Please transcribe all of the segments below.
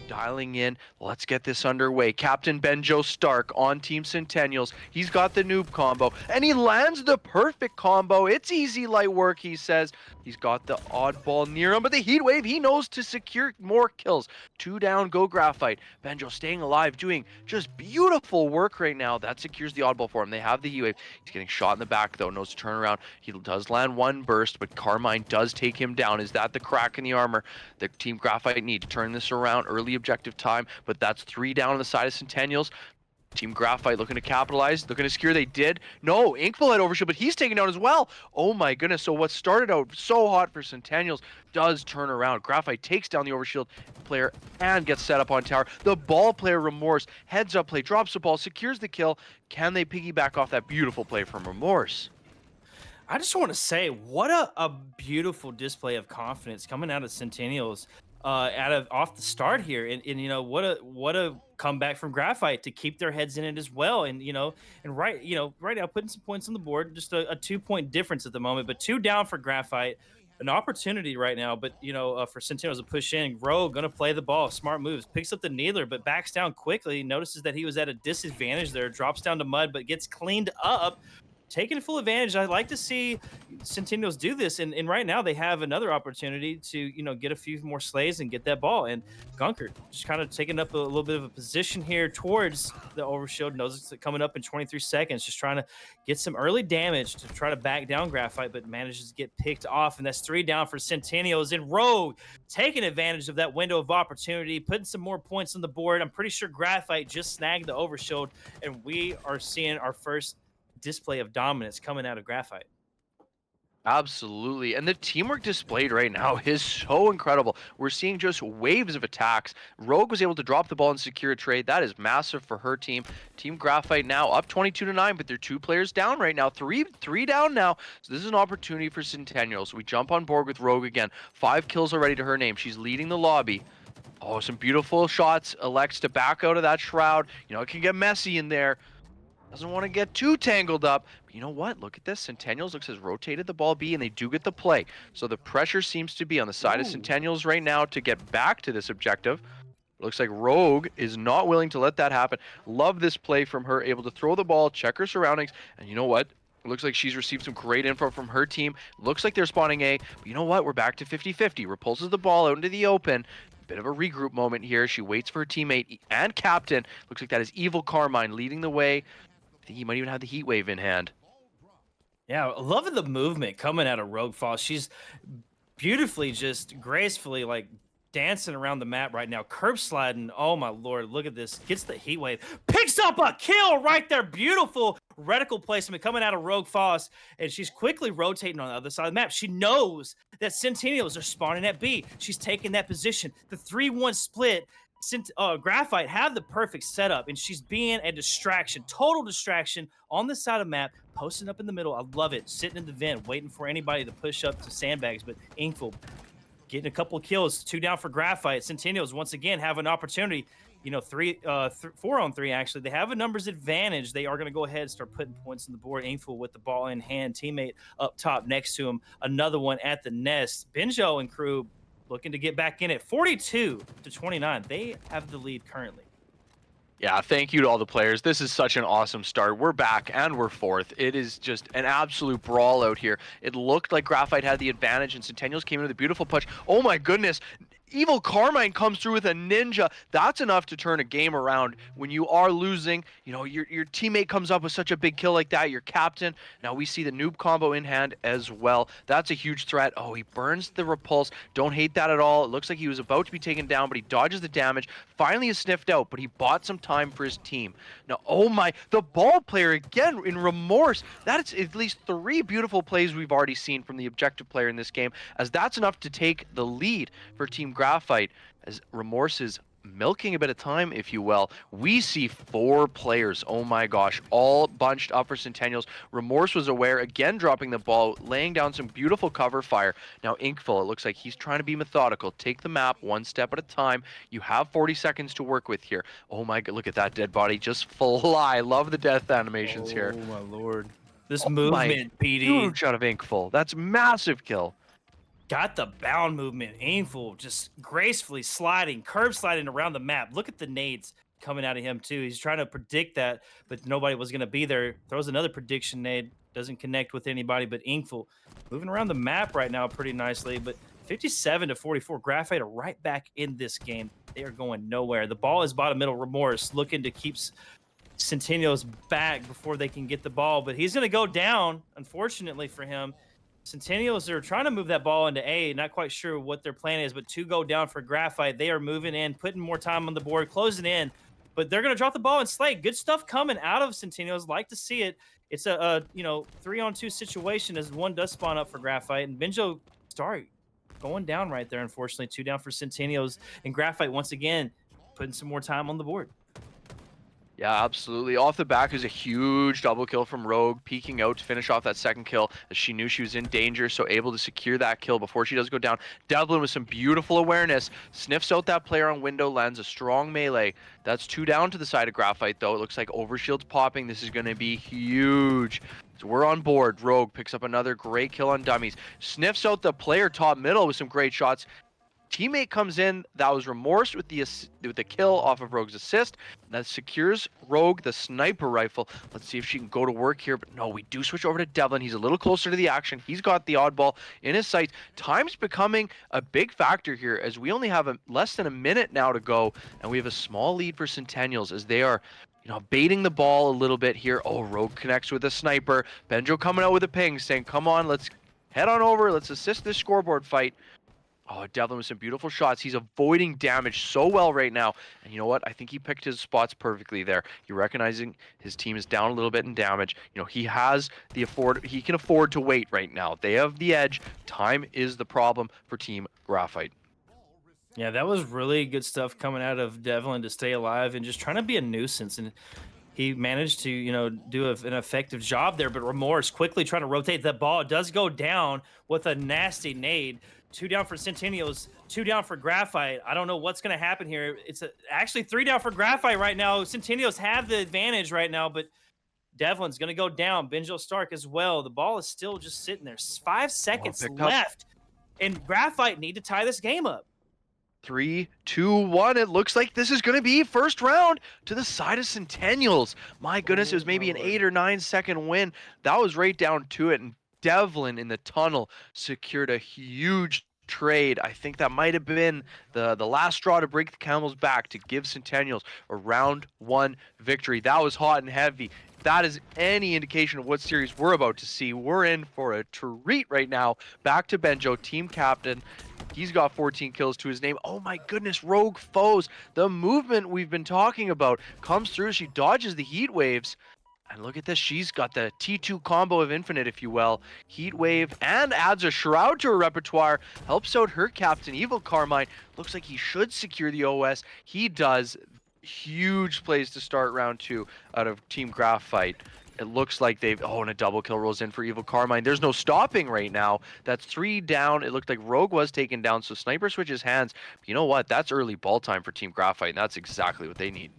dialing in. Let's get this underway. Captain Benjo Stark on Team Centennials. He's got the noob combo, and he lands the perfect combo. It's easy light work, he says. He's got the oddball near him, but the heat wave, he knows to secure more kills. 2 down, go Graphite. Benjo staying alive, doing just beautiful work right now. That secures the oddball for him. They have the heat wave. He's getting shot in the back, though. Knows to turn around. He does land one burst, but Carmine does take him down. Is that the crack in the armor? The Team Graphite need to turn this around. Early objective time, but that's 3 down on the side of Centennials. Team Graphite looking to capitalize, looking to secure. They did. No, Inkful had overshield, but he's taken down as well. Oh my goodness. So what started out so hot for Centennials does turn around. Graphite takes down the overshield player and gets set up on tower. The ball player, Remorse, heads up play, drops the ball, secures the kill. Can they piggyback off that beautiful play from Remorse? I just want to say, what a beautiful display of confidence coming out of Centennials, off the start here, and you know what a comeback from Graphite to keep their heads in it as well, and right now putting some points on the board, just a 2-point difference at the moment, but 2 down for Graphite. An opportunity right now, but for Centennials to push in. Rogue gonna play the ball, smart moves, picks up the needler, but backs down quickly. Notices that he was at a disadvantage there, drops down to mud, but gets cleaned up. Taking full advantage. I like to see Centennials do this, and right now they have another opportunity to get a few more slays and get that ball. And Gunker just kind of taking up a little bit of a position here towards the overshield. Knows it's coming up in 23 seconds. Just trying to get some early damage to try to back down Graphite, but manages to get picked off. And that's 3 down for Centennials. And Rogue taking advantage of that window of opportunity, putting some more points on the board. I'm pretty sure Graphite just snagged the overshield, and we are seeing our first display of dominance coming out of Graphite. Absolutely. And the teamwork displayed right now is so incredible. We're seeing just waves of attacks. Rogue was able to drop the ball and secure a trade. That is massive for her team. Team Graphite now up 22-9, but they're 2 players down right now. Three down now. So this is an opportunity for Centennials. We jump on board with Rogue again. 5 kills already to her name. She's leading the lobby. Oh, some beautiful shots. Elects to back out of that shroud. It can get messy in there. Doesn't want to get too tangled up. But you know what? Look at this. Centennials looks has rotated the ball B, and they do get the play. So the pressure seems to be on the side of Centennials right now to get back to this objective. Looks like Rogue is not willing to let that happen. Love this play from her, able to throw the ball, check her surroundings, and you know what? It looks like she's received some great info from her team. Looks like they're spawning A, but you know what? We're back to 50-50. Repulses the ball out into the open. Bit of a regroup moment here. She waits for her teammate and captain. Looks like that is Evil Carmine leading the way. I think he might even have the heat wave in hand. Yeah, loving the movement coming out of Rogue Falls. She's beautifully, just gracefully, like dancing around the map right now. Curb sliding. Oh my lord, look at this. Gets the heat wave. Picks up a kill right there. Beautiful reticle placement coming out of Rogue Falls. And she's quickly rotating on the other side of the map. She knows that Centennials are spawning at B. She's taking that position. The 3-1 split. Graphite have the perfect setup, and she's being a distraction, total distraction on the side of the map, posting up in the middle. I love it. Sitting in the vent, waiting for anybody to push up to sandbags, but Inkful getting a couple of kills. 2 down for Graphite. Centennials once again have an opportunity. 4-on-3 actually. They have a numbers advantage. They are going to go ahead and start putting points on the board. Inkful with the ball in hand. Teammate up top next to him. Another one at the nest. Benjo and crew looking to get back in it. 42-29. They have the lead currently. Yeah, thank you to all the players. This is such an awesome start. We're back and we're 4th. It is just an absolute brawl out here. It looked like Graphite had the advantage and Centennials came in with a beautiful punch. Oh my goodness. Evil Carmine comes through with a ninja. That's enough to turn a game around. When you are losing, your teammate comes up with such a big kill like that, your captain. Now we see the noob combo in hand as well. That's a huge threat. Oh, he burns the repulse. Don't hate that at all. It looks like he was about to be taken down, but he dodges the damage. Finally is sniffed out, but he bought some time for his team. Now, oh my, the ball player again in Remorse. That's at least 3 beautiful plays we've already seen from the objective player in this game, as that's enough to take the lead for Team Graphite, as Remorse is milking a bit of time, if you will. We see 4 players, oh my gosh, all bunched up for Centennials. Remorse was aware, again dropping the ball, laying down some beautiful cover fire. Now Inkful, it looks like he's trying to be methodical. Take the map 1 step at a time. You have 40 seconds to work with here. Oh my god, look at that dead body just fly. Love the death animations here. Oh my lord. This movement, PD. Huge out of Inkful. That's massive kill. got the bound movement. Aimful, just gracefully sliding, curb sliding around the map. Look at the nades coming out of him too. He's trying to predict that, but nobody was going to be there. Throws another prediction nade. Doesn't connect with anybody but Inkful. Moving around the map right now pretty nicely, but 57 to 44. Graphite are right back in this game. They are going nowhere. The ball is bottom middle. Remorse looking to keep Centennials back before they can get the ball, but he's going to go down, unfortunately for him. Centennials are trying to move that ball into A. Not quite sure what their plan is, but 2 go down for Graphite. They are moving in, putting more time on the board, closing in, but they're going to drop the ball and slay. Good stuff coming out of Centennials. Like to see it. It's a 3-on-2 situation as one does spawn up for Graphite, and Benjo start going down right there. Unfortunately, 2 down for Centennials, and Graphite once again putting some more time on the board. Yeah, absolutely. Off the back is a huge double kill from Rogue, peeking out to finish off that second kill as she knew she was in danger, so able to secure that kill before she does go down. Devlin with some beautiful awareness, sniffs out that player on window lens, a strong melee. That's 2 down to the side of Graphite, though. It looks like Overshield's popping. This is going to be huge. So we're on board. Rogue picks up another great kill on dummies, sniffs out the player top middle with some great shots. Teammate comes in. That was Remorse with the kill off of Rogue's assist. That secures Rogue the sniper rifle. Let's see if she can go to work here. But no, we do switch over to Devlin. He's a little closer to the action. He's got the oddball in his sights. Time's becoming a big factor here as we only have less than a minute now to go. And we have a small lead for Centennials as they are baiting the ball a little bit here. Oh, Rogue connects with a sniper. Benjo coming out with a ping saying, come on, let's head on over. Let's assist this scoreboard fight. Oh, Devlin with some beautiful shots. He's avoiding damage so well right now. And you know what? I think he picked his spots perfectly there. You're recognizing his team is down a little bit in damage. He has he can afford to wait right now. They have the edge. Time is the problem for Team Graphite. Yeah, that was really good stuff coming out of Devlin to stay alive and just trying to be a nuisance. And he managed to, do an effective job there. But Remorse quickly trying to rotate the ball. It does go down with a nasty nade. 2 down for Centennials, 2 down for Graphite. I don't know what's going to happen here. It's actually 3 down for Graphite right now. Centennials have the advantage right now, but Devlin's going to go down. Benjo Stark as well. The ball is still just sitting there. 5 seconds left, and Graphite need to tie this game up. 3, 2, 1. It looks like this is going to be first round to the side of Centennials. My goodness, it was maybe an 8 or 9 second win. That was right down to it, and Devlin in the tunnel secured a huge trade. I think that might have been the last straw to break the camel's back to give Centennials a round 1 victory. That was hot and heavy. If that is any indication of what series we're about to see, we're in for a treat right now. Back to Benjo, team captain. He's got 14 kills to his name. Oh my goodness, Rogue foes. The movement we've been talking about comes through. She dodges the heat waves. And look at this, she's got the T2 combo of infinite, if you will. Heat wave and adds a shroud to her repertoire. Helps out her captain, Evil Carmine. Looks like he should secure the OS. He does. Huge plays to start round 2 out of Team Graphite. It looks like they've... Oh, and a double kill rolls in for Evil Carmine. There's no stopping right now. That's 3 down. It looked like Rogue was taken down, so Sniper switches hands. But you know what? That's early ball time for Team Graphite, and that's exactly what they need.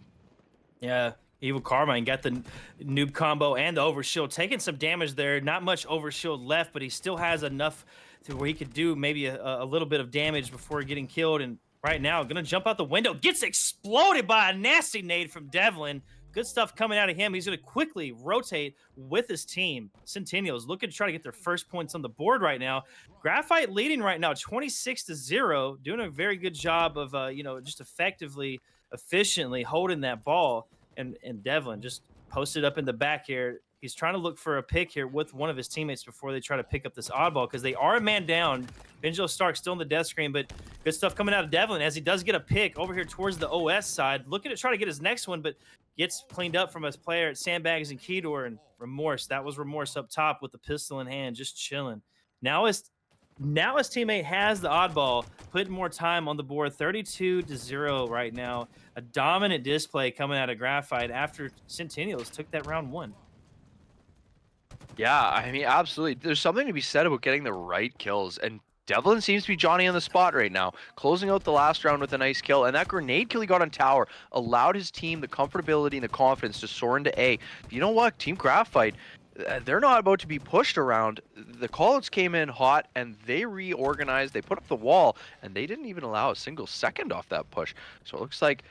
Yeah. Evil Carmine got the noob combo and the overshield, taking some damage there. Not much overshield left, but he still has enough to where he could do maybe a little bit of damage before getting killed. And right now, gonna jump out the window, gets exploded by a nasty nade from Devlin. Good stuff coming out of him. He's gonna quickly rotate with his team. Centennials looking to try to get their first points on the board right now. Graphite leading right now, 26-0, doing a very good job of just efficiently holding that ball. And Devlin just posted up in the back here. He's trying to look for a pick here with one of his teammates before they try to pick up this oddball because they are a man down. Benjo Stark still on the death screen, but good stuff coming out of Devlin as he does get a pick over here towards the OS side. Looking to try to get his next one, but gets cleaned up from his player at Sandbags and Keydor and Remorse. That was Remorse up top with the pistol in hand, just chilling. Now his teammate has the oddball, putting more time on the board, 32-0 right now. A dominant display coming out of Graphite after Centennials took that round 1. Yeah, I mean, absolutely. There's something to be said about getting the right kills, and Devlin seems to be Johnny on the spot right now, closing out the last round with a nice kill, and that grenade kill he got on tower allowed his team the comfortability and the confidence to soar into A. But you know what? Team Graphite, they're not about to be pushed around. The callouts came in hot and they reorganized. They put up the wall and they didn't even allow a single second off that push. So it looks like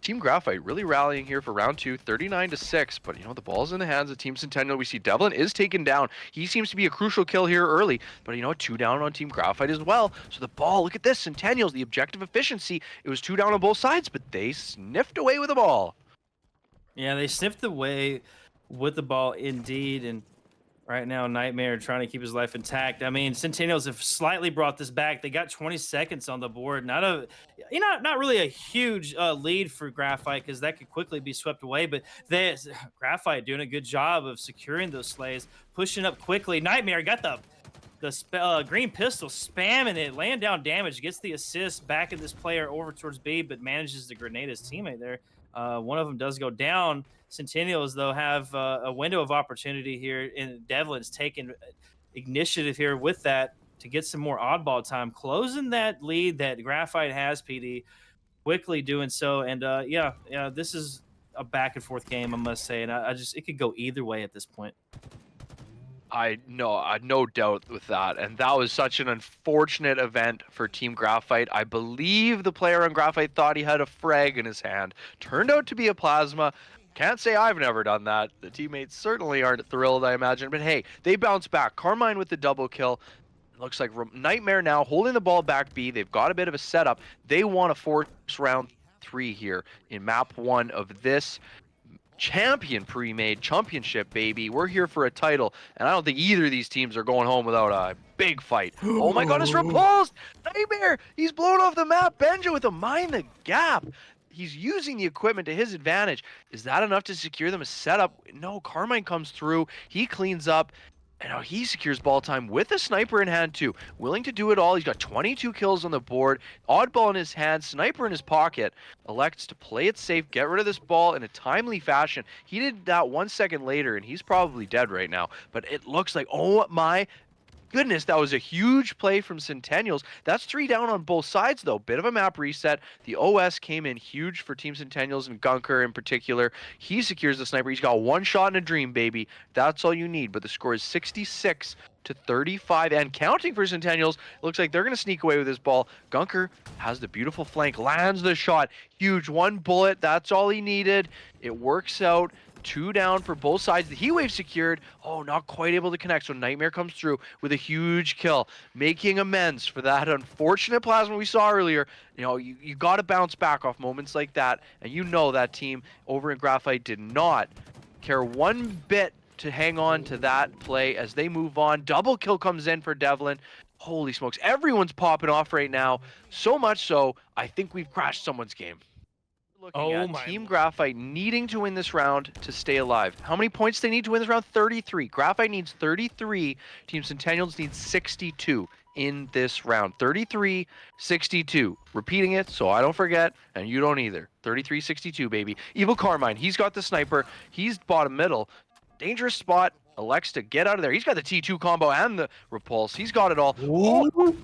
Team Graphite really rallying here for round 2, 39-6. But the ball's in the hands of Team Centennial. We see Devlin is taken down. He seems to be a crucial kill here early. But 2 down on Team Graphite as well. So the ball, look at this, Centennials, the objective efficiency. It was 2 down on both sides, but they sniffed away with the ball. Yeah, they sniffed away with the ball indeed, and right now Nightmare trying to keep his life intact. I mean, Centennials have slightly brought this back. They got 20 seconds on the board. Not really a huge lead for Graphite because that could quickly be swept away. But Graphite doing a good job of securing those slays, pushing up quickly. Nightmare got the green pistol, spamming it, laying down damage, gets the assist back in this player over towards B, but manages to grenade his teammate there. One of them does go down. Centennials, though, have a window of opportunity here, and Devlin's taking initiative here with that to get some more oddball time, closing that lead that Graphite has, PD, quickly doing so. And yeah, this is a back and forth game, I must say, and it could go either way at this point. I no doubt with that, and that was such an unfortunate event for Team Graphite. I believe the player on Graphite thought he had a frag in his hand. Turned out to be a plasma. Can't say I've never done that. The teammates certainly aren't thrilled, I imagine, but hey, they bounce back. Carmine with the double kill. Looks like Nightmare now holding the ball back B. They've got a bit of a setup. They want to force round 3 here in map 1 of this Champion Premade Championship, baby. We're here for a title, and I don't think either of these teams are going home without a big fight. Oh my goodness, repulsed! Nightmare! He's blown off the map. Benjo with a mind the gap. He's using the equipment to his advantage. Is that enough to secure them a setup? No, Carmine comes through. He cleans up. And now he secures ball time with a sniper in hand too. Willing to do it all. He's got 22 kills on the board. Oddball in his hand, sniper in his pocket. Elects to play it safe, get rid of this ball in a timely fashion. He did that 1 second later, and he's probably dead right now. But it looks like, oh my goodness, that was a huge play from Centennials. That's 3 down on both sides, though. Bit of a map reset. The OS came in huge for Team Centennials and Gunker in particular. He secures the sniper. He's got 1 shot in a dream, baby. That's all you need. But the score is 66-35 and counting for Centennials. Looks like they're going to sneak away with this ball. Gunker has the beautiful flank, lands the shot. Huge 1 bullet. That's all he needed. It works out. 2 down for both sides. The heat wave secured. Oh, not quite able to connect. So Nightmare comes through with a huge kill, making amends for that unfortunate plasma we saw earlier. You got to bounce back off moments like that. And that team over in Graphite did not care one bit to hang on to that play as they move on. Double kill comes in for Devlin. Holy smokes. Everyone's popping off right now. So much so, I think we've crashed someone's game. Looking at Team Graphite needing to win this round to stay alive. How many points they need to win this round? 33. Graphite needs 33. Team Centennials needs 62 in this round. 33-62. Repeating it so I don't forget, and you don't either. 33-62, baby. Evil Carmine, he's got the sniper. He's bottom middle. Dangerous spot. Elects to get out of there. He's got the T2 combo and the repulse. He's got it all. Oh,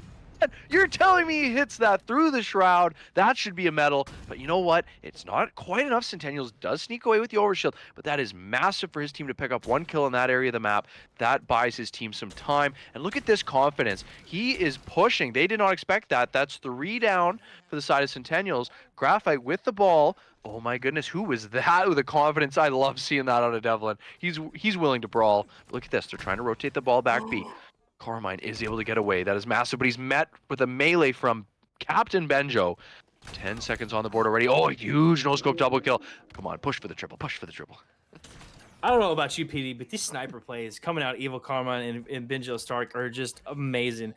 you're telling me he hits that through the shroud? That should be a medal. But you know what? It's not quite enough. Centennials does sneak away with the overshield, but that is massive for his team to pick up 1 kill in that area of the map. That buys his team some time. And look at this confidence. He is pushing. They did not expect that. That's 3 down for the side of Centennials. Graphite with the ball. Oh my goodness, who was that with the confidence? I love seeing that out of Devlin. He's willing to brawl. But look at this. They're trying to rotate the ball back B. Carmine is able to get away. That is massive, but he's met with a melee from Captain Benjo. 10 seconds on the board already. Oh, a huge no-scope double kill. Come on, push for the triple, push for the triple. I don't know about you, PD, but these sniper plays coming out, Evil Carmine and Benjo Stark are just amazing.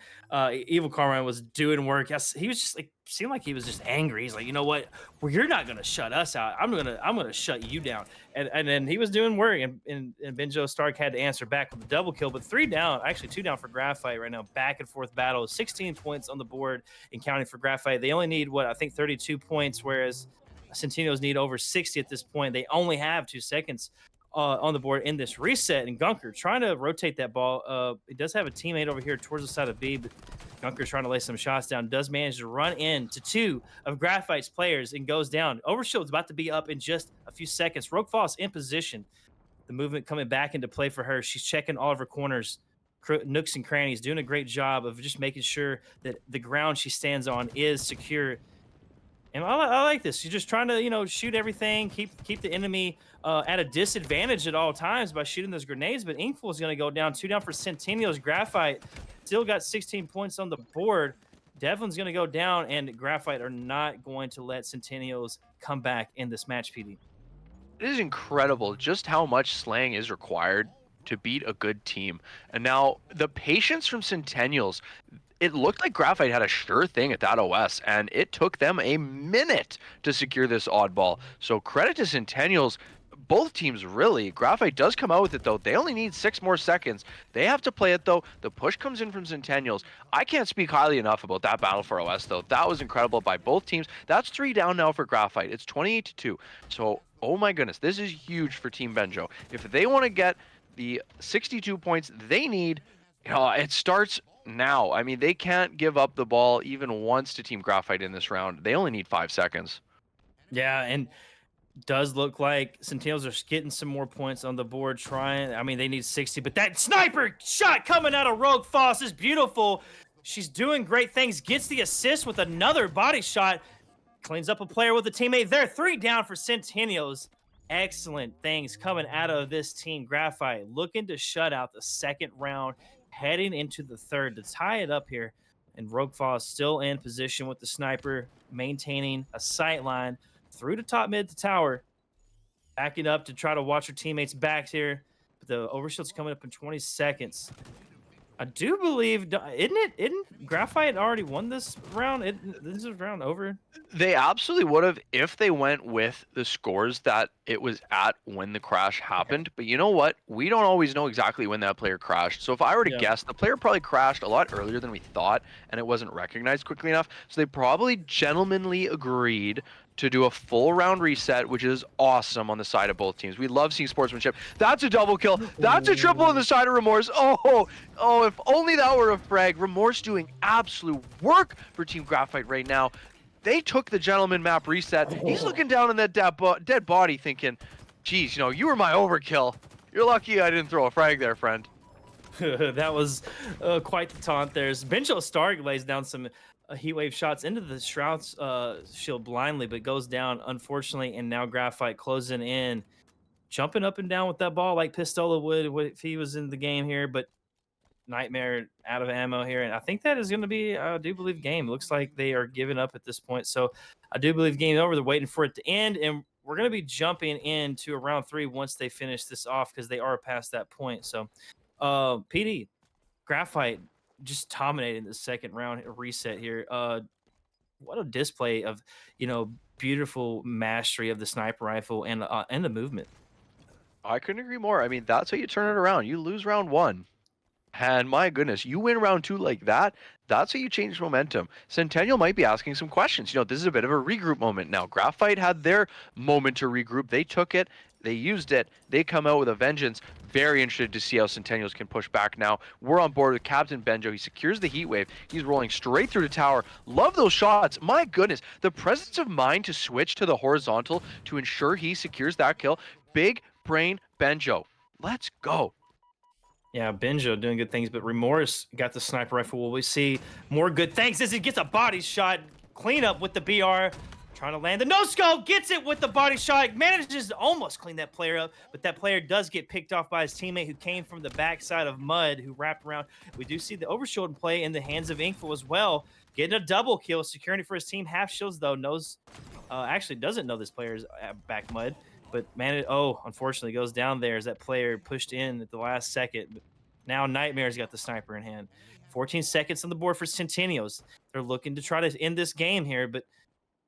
Evil Carmine was doing work. He was just seemed like he was just angry. He's like, you know what? Well, you're not gonna shut us out. I'm gonna shut you down. And then he was doing work, and Benjo Stark had to answer back with the double kill. But 3 down, actually 2 down for Graphite right now. Back and forth battle. 16 points on the board and counting for Graphite. They only need 32 points, whereas Centennials need over 60 at this point. They only have 2 seconds on the board in this reset, and Gunker trying to rotate that ball. He does have a teammate over here towards the side of B, but Gunker's trying to lay some shots down. Does manage to run into 2 of Graphite's players and goes down. Overshield's about to be up in just a few seconds. Rogue Falls in position. The movement coming back into play for her. She's checking all of her corners, nooks and crannies, doing a great job of just making sure that the ground she stands on is secure. And I like this. You're just trying to, shoot everything, keep the enemy at a disadvantage at all times by shooting those grenades. But Inkful is going to go down, 2 down for Centennials. Graphite still got 16 points on the board. Devlin's going to go down, and Graphite are not going to let Centennials come back in this match, PD. It is incredible just how much slaying is required to beat a good team. And now the patience from Centennials, it looked like Graphite had a sure thing at that OS, and it took them a minute to secure this oddball. So credit to Centennials. Both teams really. Graphite does come out with it, though. They only need 6 more seconds. They have to play it, though. The push comes in from Centennials. I can't speak highly enough about that battle for OS, though. That was incredible by both teams. That's 3 down now for Graphite. It's 28-2. So, oh my goodness, this is huge for Team Benjo. If they want to get the 62 points they need, it starts now. I mean, they can't give up the ball even once to Team Graphite in this round. They only need 5 seconds. Yeah, and does look like Centennials are getting some more points on the board trying. I mean, they need 60, but that sniper shot coming out of Rogue Foss is beautiful. She's doing great things, gets the assist with another body shot, cleans up a player with a teammate there. 3 down for Centennials. Excellent things coming out of this team. Graphite looking to shut out the second round, heading into the third to tie it up here. And Rogue Foss still in position with the sniper, maintaining a sight line through the top mid to tower, backing up to try to watch her teammates' backs here. But the overshield's coming up in 20 seconds. I do believe, isn't Graphite already won this round? This is round over. They absolutely would have if they went with the scores that it was at when the crash happened. But you know what? We don't always know exactly when that player crashed. So if I were to guess, the player probably crashed a lot earlier than we thought, and it wasn't recognized quickly enough. So they probably gentlemanly agreed to do a full round reset, which is awesome on the side of both teams. We love seeing sportsmanship. That's a double kill. That's a triple on the side of Remorse. Oh, if only that were a frag. Remorse doing absolute work for Team Graphite right now. They took the gentleman map reset. He's looking down on that dead body thinking, geez, you were my overkill. You're lucky I didn't throw a frag there, friend. That was quite the taunt there. Benjo Stark lays down some heat wave shots into the Shroud's shield blindly, but goes down, unfortunately, and now Graphite closing in, jumping up and down with that ball like Pistola would if he was in the game here, but Nightmare out of ammo here, and I think that is going to be, I do believe, game. Looks like they are giving up at this point, so I do believe game over. They're waiting for it to end, and we're going to be jumping into a round 3 once they finish this off because they are past that point. So, PD, Graphite just dominating the second round reset here. What a display of, beautiful mastery of the sniper rifle and the movement. I couldn't agree more. I mean, that's how you turn it around. You lose round 1. And my goodness, you win round 2 like that, that's how you change momentum. Centennial might be asking some questions. This is a bit of a regroup moment now. Graphite had their moment to regroup. They took it. They used it. They come out with a vengeance. Very interested to see how Centennials can push back now. We're on board with Captain Benjo. He secures the heat wave. He's rolling straight through the tower. Love those shots. My goodness, the presence of mind to switch to the horizontal to ensure he secures that kill. Big brain Benjo. Let's go. Yeah, Benjo doing good things, but Remorse got the sniper rifle. Will we see more good things as he gets a body shot? Clean up with the BR. Trying to land the no-scope. Gets it with the body shot. Manages to almost clean that player up, but that player does get picked off by his teammate who came from the backside of Mud, who wrapped around. We do see the overshield in play in the hands of Inkful as well. Getting a double kill. Security for his team. Half shields, though. Actually doesn't know this player's back Mud. But unfortunately goes down there as that player pushed in at the last second. But now Nightmare's got the sniper in hand. 14 seconds on the board for Centennials. They're looking to try to end this game here, but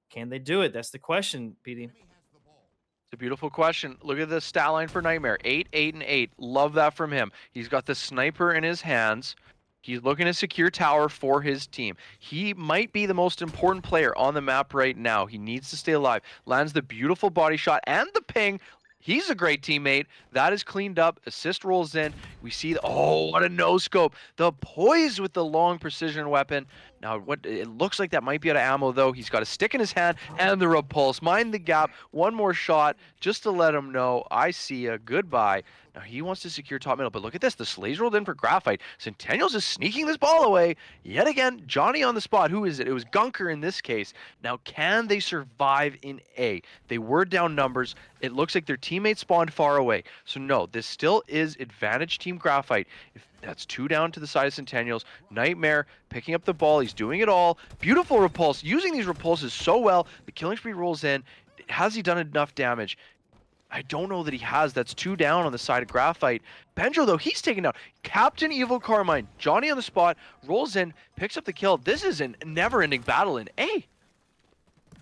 can they do it? That's the question, PD. It's a beautiful question. Look at the stat line for Nightmare. 8, 8, and 8. Love that from him. He's got the sniper in his hands. He's looking to secure tower for his team. He might be the most important player on the map right now. He needs to stay alive. Lands the beautiful body shot and the ping. He's a great teammate. That is cleaned up. Assist rolls in. We see, what a no-scope. The poise with the long precision weapon. Now, what it looks like that might be out of ammo, though. He's got a stick in his hand and the repulse. Mind the gap. One more shot just to let him know, I see ya. Goodbye. Now, he wants to secure top middle, but look at this. The Slays rolled in for Graphite. Centennials is sneaking this ball away. Yet again, Johnny on the spot. Who is it? It was Gunker in this case. Now, can they survive in A? They were down numbers. It looks like their teammates spawned far away. So, no, this still is advantage Team Graphite. If that's 2 down to the side of Centennials. Nightmare picking up the ball. He's doing it all. Beautiful repulse. Using these repulses so well. The killing spree rolls in. Has he done enough damage? I don't know that he has. That's 2 down on the side of Graphite. Benjo, though, he's taken down. Captain Evil Carmine. Johnny on the spot. Rolls in. Picks up the kill. This is a never-ending battle in A.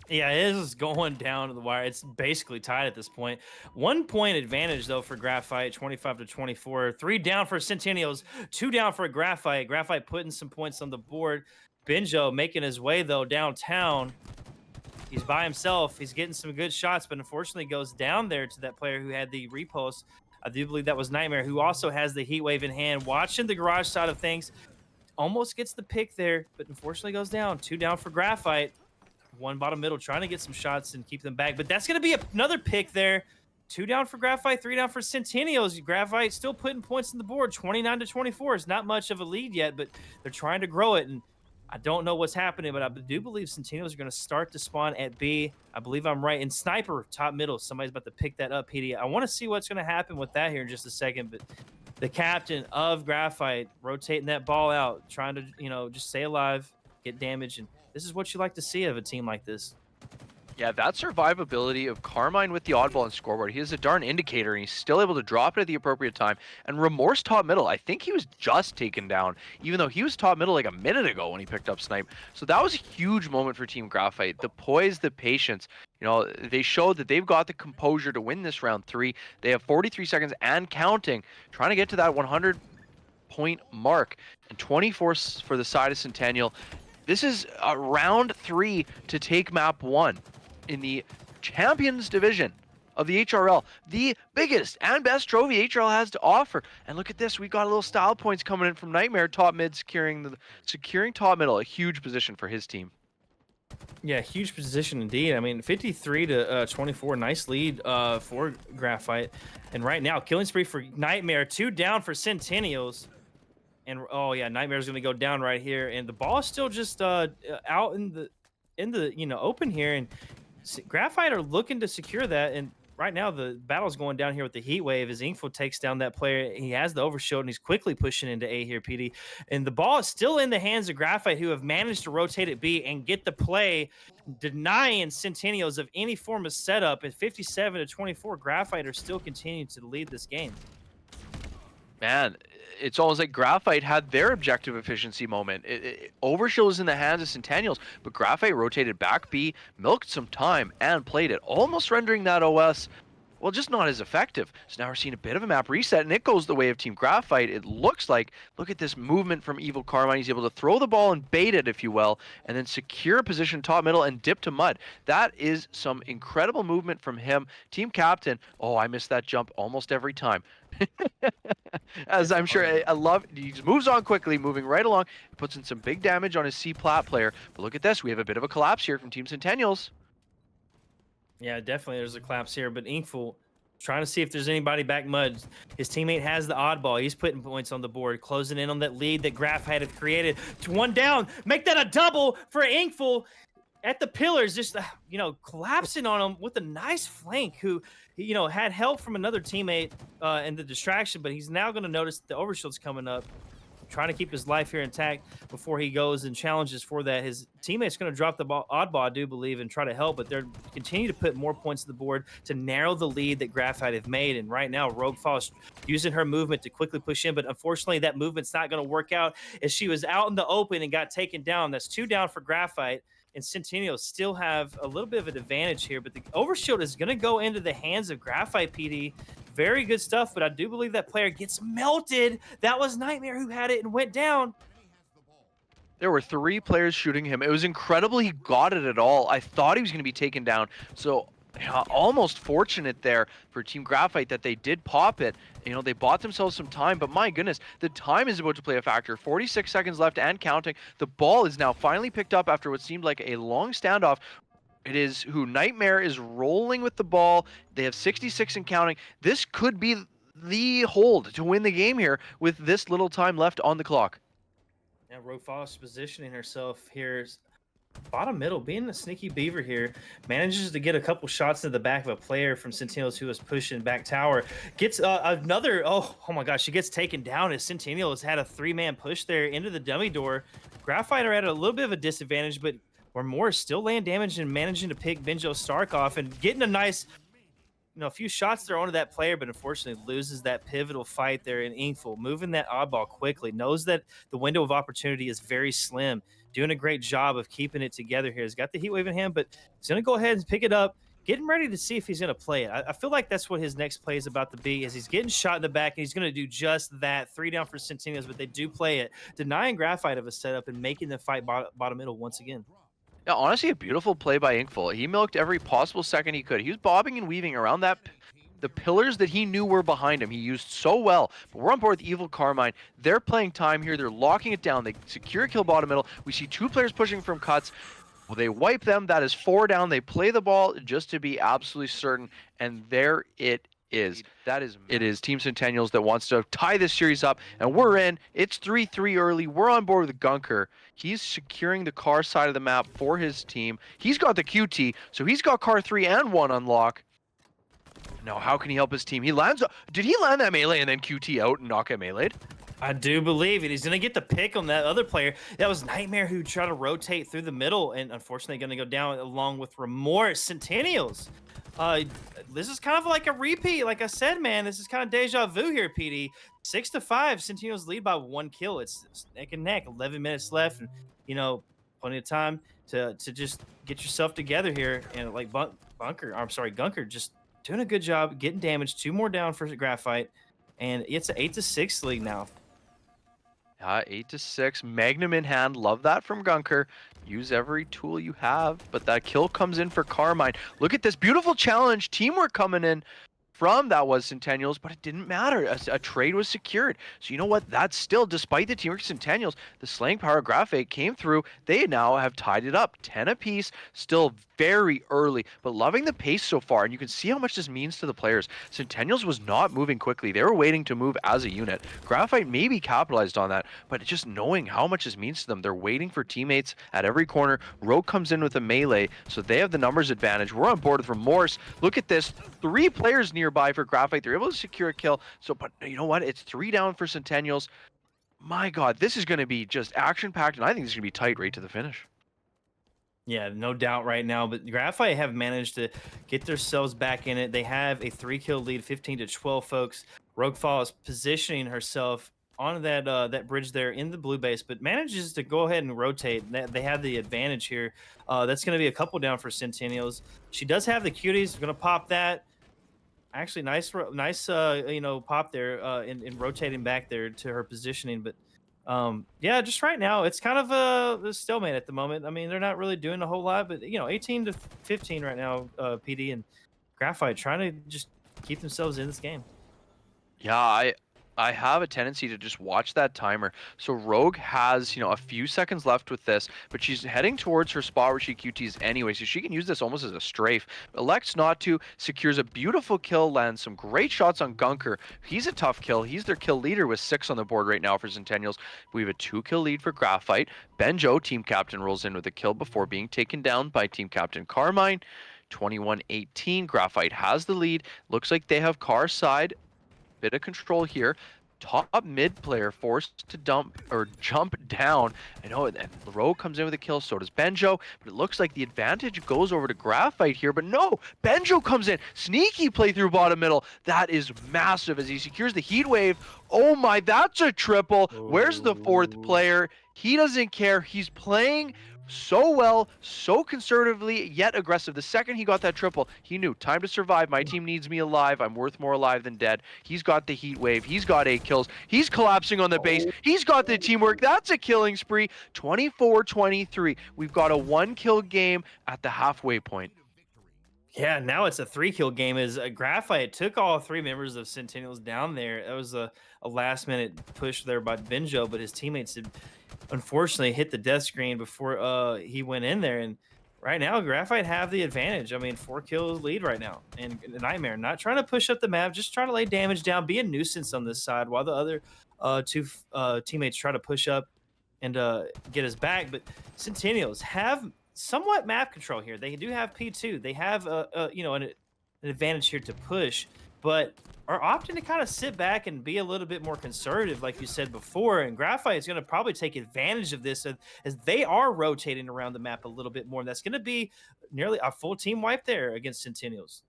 Yeah, it is going down to the wire. It's basically tied at this point. 1 point advantage, though, for Graphite, 25-24. 3 down for Centennials, 2 down for Graphite. Graphite putting some points on the board. Benjo making his way, though, downtown. He's by himself. He's getting some good shots, but unfortunately goes down there to that player who had the repost. I do believe that was Nightmare, who also has the heat wave in hand. Watching the garage side of things. Almost gets the pick there, but unfortunately goes down. 2 down for Graphite. 1 bottom middle, trying to get some shots and keep them back. But that's going to be another pick there. 2 down for Graphite, 3 down for Centennials. Graphite still putting points on the board. 29-24. It's not much of a lead yet, but they're trying to grow it. And I don't know what's happening, but I do believe Centennials are going to start to spawn at B. I believe I'm right. And Sniper, top middle. Somebody's about to pick that up, PD. I want to see what's going to happen with that here in just a second. But the captain of Graphite rotating that ball out, trying to, just stay alive, get damage. And this is what you like to see of a team like this. Yeah, that survivability of Carmine with the oddball and scoreboard, he is a darn indicator, and he's still able to drop it at the appropriate time. And Remorse top middle, I think he was just taken down, even though he was top middle like a minute ago when he picked up Snipe. So that was a huge moment for Team Graphite. The poise, the patience. They showed that they've got the composure to win this round 3. They have 43 seconds and counting, trying to get to that 100-point mark. And 24 for the side of Centennial. This is round 3 to take map 1 in the Champions division of the HRL, the biggest and best trophy HRL has to offer. And look at this, we got a little style points coming in from Nightmare, top mid, securing top middle, a huge position for his team. Yeah, huge position indeed. I mean, 53-24, nice lead for Graphite. And right now, killing spree for Nightmare, 2 down for Centennials. And oh yeah, Nightmare's gonna go down right here, and the ball is still just out in the open here, and Graphite are looking to secure that. And right now the battle's going down here with the heat wave as Inkful takes down that player. He has the overshield and he's quickly pushing into A here, PD. And the ball is still in the hands of Graphite, who have managed to rotate at B and get the play, denying Centennials of any form of setup. At 57-24, Graphite are still continuing to lead this game. Man, it's almost like Graphite had their objective efficiency moment. Overshield was in the hands of Centennials, but Graphite rotated back B, milked some time, and played it, almost rendering that OS, well, just not as effective. So now we're seeing a bit of a map reset, and it goes the way of Team Graphite. It looks like, look at this movement from Evil Carmine. He's able to throw the ball and bait it, if you will, and then secure a position top middle and dip to mud. That is some incredible movement from him. Team captain, oh, I missed that jump almost every time. As I'm sure, I love, he just moves on quickly, moving right along. He puts in some big damage on his C plat player. But look at this, we have a bit of a collapse here from Team Centennials. Yeah, definitely there's a collapse here, but Inkful trying to see if there's anybody back mud. His teammate has the oddball. He's putting points on the board, closing in on that lead that Graphite have created. To 1 down, make that a double for Inkful at the pillars, just collapsing on him with a nice flank. Who had help from another teammate in the distraction, but he's now going to notice the overshield's coming up, trying to keep his life here intact before he goes and challenges for that. His teammate's going to drop the oddball, I do believe, and try to help, but they're continue to put more points on the board to narrow the lead that Graphite have made. And right now, Rogue Falls using her movement to quickly push in, but unfortunately, that movement's not going to work out as she was out in the open and got taken down. That's 2 down for Graphite. And Centennials still have a little bit of an advantage here, but the overshield is going to go into the hands of Graphite, PD. Very good stuff, but I do believe that player gets melted. That was Nightmare who had it and went down. There were 3 players shooting him. It was incredible he got it at all. I thought he was going to be taken down. So Yeah, almost fortunate there for Team Graphite that they did pop it. You know, they bought themselves some time, but my goodness, the time is about to play a factor. 46 seconds left and counting. The ball is now finally picked up after what seemed like a long standoff. It is who Nightmare is rolling with the ball. They have 66 and counting. This could be the hold to win the game here with this little time left on the clock. Yeah, Rofoss positioning herself here. Bottom middle, being a sneaky beaver here, manages to get a couple shots to the back of a player from Centennials who was pushing back tower. Gets another, oh my gosh, she gets taken down as Centennials had a 3-man push there into the dummy door. Graphite are at a little bit of a disadvantage, but Morse still laying damage and managing to pick Benjo Stark off and getting a nice, a few shots there onto that player, but unfortunately loses that pivotal fight there in Inkful, moving that oddball quickly, knows that the window of opportunity is very slim, doing a great job of keeping it together here. He's got the heat wave in hand, but he's going to go ahead and pick it up, getting ready to see if he's going to play it. I feel like that's what his next play is about to be, is he's getting shot in the back, and he's going to do just that. 3 down for Centennials, but they do play it, denying Graphite of a setup and making them fight bottom middle once again. Yeah, honestly, a beautiful play by Inkful. He milked every possible second he could. He was bobbing and weaving around the pillars that he knew were behind him. He used so well. But we're on board with Evil Carmine. They're playing time here. They're locking it down. They secure a kill bottom middle. We see 2 players pushing from cuts. Well, they wipe them. That is 4 down. They play the ball just to be absolutely certain. And there it is. It is Team Centennials that wants to tie this series up, and we're in. It's 3-3 early. We're on board with Gunker. He's securing the car side of the map for his team. He's got the QT, so he's got car 3 and 1 unlock. Now, how can he help his team? Did he land that melee and then QT out and not get meleeed? I do believe it. He's going to get the pick on that other player. That was Nightmare who tried to rotate through the middle and unfortunately going to go down along with Remorse. Centennials. This is kind of like a repeat. Like I said, man, this is kind of deja vu here, PD. 6-5, Centennials lead by 1 kill. It's neck and neck. 11 minutes left, and plenty of time to just get yourself together here. And like Gunker, just doing a good job getting damage. 2 more down for Graphite, and it's an 8-6 lead now. 8-6, Magnum in hand. Love that from Gunker. Use every tool you have, but that kill comes in for Carmine. Look at this beautiful challenge. Teamwork coming in from that was Centennials, but it didn't matter. A trade was secured. So you know what? That's still, despite the teamwork Centennials, the slaying power of Graphite came through. They now have tied it up. 10 apiece, still very early, but loving the pace so far. And you can see how much this means to the players. Centennials was not moving quickly. They were waiting to move as a unit. Graphite maybe capitalized on that, but just knowing how much this means to them, they're waiting for teammates at every corner. Rogue comes in with a melee, so they have the numbers advantage. We're on board with Remorse. Look at this. 3 players nearby for Graphite. They're able to secure a kill. So, but you know what? It's 3 down for Centennials. My God, this is going to be just action-packed, and I think it's going to be tight right to the finish. Yeah, no doubt right now. But Graphite have managed to get themselves back in it. They have a 3-kill lead, 15-12, folks. Roguefall is positioning herself on that bridge there in the blue base, but manages to go ahead and rotate. They have the advantage here. That's going to be a couple down for Centennials. She does have the cuties. We're going to pop that. Actually, nice pop there in rotating back there to her positioning. But yeah, just right now, it's kind of a stalemate at the moment. I mean, they're not really doing a whole lot, but 18-15 right now, PD and Graphite trying to just keep themselves in this game. Yeah, I have a tendency to just watch that timer. So Rogue has, a few seconds left with this, but she's heading towards her spot where she QTs anyway, so she can use this almost as a strafe. Elects not to, secures a beautiful kill, lands some great shots on Gunker. He's a tough kill. He's their kill leader with 6 on the board right now for Centennials. We have a 2-kill lead for Graphite. Benjo, team captain, rolls in with a kill before being taken down by team captain Carmine. 21-18, Graphite has the lead. Looks like they have car side. Bit of control here. Top mid player forced to jump down. I know, and Rogue comes in with a kill, so does Benjo, but it looks like the advantage goes over to Graphite here, but no, Benjo comes in. Sneaky play through bottom middle. That is massive as he secures the heat wave. Oh my, that's a triple. Where's the 4th player? He doesn't care. He's playing so well, so conservatively, yet aggressive. The second he got that triple, he knew, time to survive. My team needs me alive. I'm worth more alive than dead. He's got the heat wave. He's got 8 kills. He's collapsing on the base. He's got the teamwork. That's a killing spree. 24-23. We've got a 1-kill game at the halfway point. Yeah, now it's a 3-kill game as Graphite took all 3 members of Centennials down there. That was a last-minute push there by Benjo, but his teammates had unfortunately hit the death screen before he went in there. And right now, Graphite have the advantage. I mean, 4 kills lead right now. And Nightmare not trying to push up the map, just trying to lay damage down, be a nuisance on this side while the other two teammates try to push up and get us back. But Centennials have somewhat map control here. They do have P2. They have an advantage here to push, but are opting to kind of sit back and be a little bit more conservative, like you said before. And Graphite is going to probably take advantage of this as they are rotating around the map a little bit more. And that's going to be nearly a full team wipe there against Centennials.